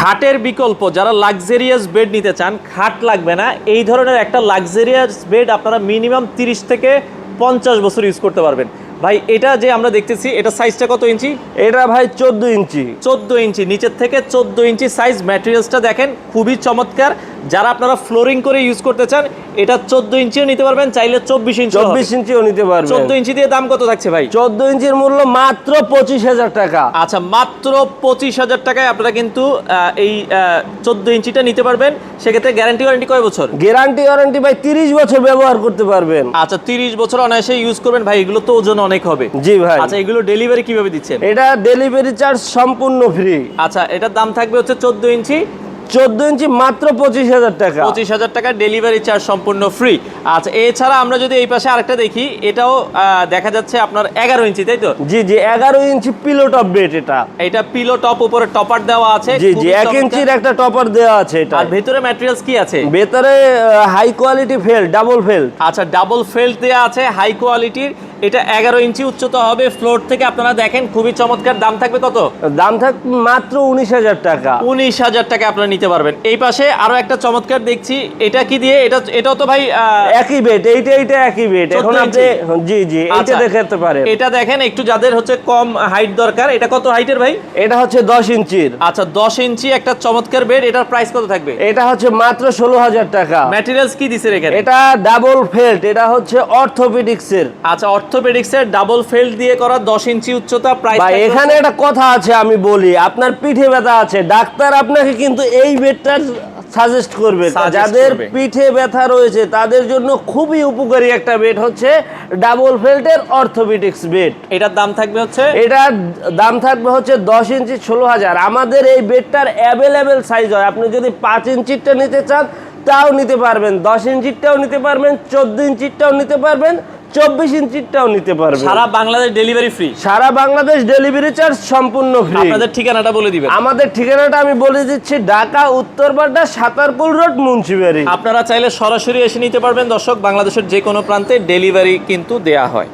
খাটের বিকল্প যারা লাক্সারিয়াস বেড নিতে চান, খাট লাগবে না, এই ধরনের একটা লাক্সারিয়াস বেড আপনারা মিনিমাম 30 থেকে 50 বছর ইউজ করতে পারবেন। ভাই এটা যে আমরা দেখতেছি, এটা সাইজটা কত ইঞ্চি? এটা ভাই 14 ইঞ্চি। 14 ইঞ্চি, নিচের থেকে 14 ইঞ্চি সাইজ। ম্যাটেরিয়ালসটা দেখেন খুবই চমৎকার। যারা আপনারা ফ্লোরিং করে ইউজ করতে চান, এটা 14 ইঞ্চিও নিতে পারবেন, চাইলে 24 ইঞ্চি 24 ইঞ্চিও নিতে পারবেন। 14 ইঞ্চি দিয়ে দাম কত থাকছে ভাই? 14 ইঞ্চির মূল্য মাত্র 25,000 টাকা। আচ্ছা, মাত্র 25,000 টাকায় আপনারা কিন্তু এই 14 ইঞ্চিটা নিতে পারবেন। সেক্ষেত্রে গ্যারান্টি ওয়ারেন্টি কয় বছর? গ্যারান্টি ওয়ারেন্টি ভাই 30 বছর ব্যবহার করতে পারবেন। আচ্ছা, 30 বছর অনায়াসে ইউজ করবেন ভাই। এগুলো তো ওজন অনেক হবে। জি ভাই। আচ্ছা, এগুলো ডেলিভারি কিভাবে দিচ্ছেন? এটা ডেলিভারি চার্জ সম্পূর্ণ ফ্রি। আচ্ছা, এটার দাম থাকবে হচ্ছে 14 ইঞ্চি। 14 ইঞ্চি মাত্র 25,000 টাকা। 25,000 টাকা, ডেলিভারি চার্জ সম্পূর্ণ ফ্রি। আচ্ছা, এছাড়া আমরা যদি এই পাশে আরেকটা দেখি, এটাও দেখা যাচ্ছে আপনার 11 ইঞ্চি, তাই তো? জি জি, 11 ইঞ্চি পিলো টপ বেড এটা। এটা পিলো টপ, উপরে টপার দেওয়া আছে। জি জি, 1 ইঞ্চির একটা টপার দেওয়া আছে এটা। আর ভেতরে ম্যাটেরিয়ালস কি আছে? ভেতরে high quality felt, double felt. আচ্ছা, ডাবল ফেল্ট দেওয়া আছে, হাই কোয়ালিটির। এটা 11 ইঞ্চি উচ্চতা হবে। ফ্লোর থেকে আপনারা দেখেন খুবই চমৎকার। দাম থাকবে কত? দাম থাকবে মাত্র 19,000 টাকা। 19,000 টাকা আপনারা নিতে পারবেন। এই পাশে আরো একটা চমৎকার দেখছি, এটা কি দিয়ে? এটাও তো ভাই একই বেড, এইটা একই বেড। এখন আপনি জি জি, এইটা দেখাতে পারেন। এটা দেখেন, একটু যাদের হচ্ছে কম হাইট দরকার, এটা কত হাইটের ভাই? এটা হচ্ছে 10 ইঞ্চির। আচ্ছা, 10 ইঞ্চি একটা চমৎকার বেড। এটার প্রাইস কত থাকবে? এটা হচ্ছে মাত্র 16,000 টাকা। ম্যাটেরিয়ালস কি দিছে এখানে? এটা ডাবল ফেল্ট, এটা হচ্ছে অর্থোপেডিক্সের। আচ্ছা, অর্থোপেডিক্সের ডাবল ফেল্ট দিয়ে করা, 10 ইঞ্চি উচ্চতা। প্রাইস ভাই এখানে একটা কথা আছে, আমি বলি, আপনার পিঠে ব্যথা আছে, ডাক্তার আপনাকে কিন্তু এই বেডটা সাজেস্ট করবে। যাদের পিঠে ব্যথা রয়েছে তাদের জন্য খুবই উপকারী একটা বেড হচ্ছে ডাবল ফেল্টের অর্থোপেডিক্স বেড। এটার দাম থাকবে হচ্ছে, এটার দাম থাকবে হচ্ছে 10 ইঞ্চি 16,000। আমাদের এই বেডটার অ্যাভেলেবেল সাইজ হয়। আপনি যদি 5 ইঞ্চিরটা নিতে চান তাও নিতে পারবেন, 10 ইঞ্চিরটাও নিতে পারবেন, 14 ইঞ্চিরটাও নিতে পারবেন, 24 ইঞ্চিরটাও নিতে পারবেন। সারা বাংলাদেশ ডেলিভারি ফ্রি। সারা বাংলাদেশ ডেলিভারি চার্জ সম্পূর্ণ ফ্রি। আপনাদের ঠিকানাটা বলে দিবেন। আমাদের ঠিকানাটা আমি বলে দিচ্ছি, ঢাকা উত্তরপাড়া সাতারপুল রোড, মুন্সিবাড়ি। আপনারা চাইলে সরাসরি এসে নিতে পারবেন। দর্শক, বাংলাদেশের যে কোনো প্রান্তে ডেলিভারি কিন্তু দেয়া হয়।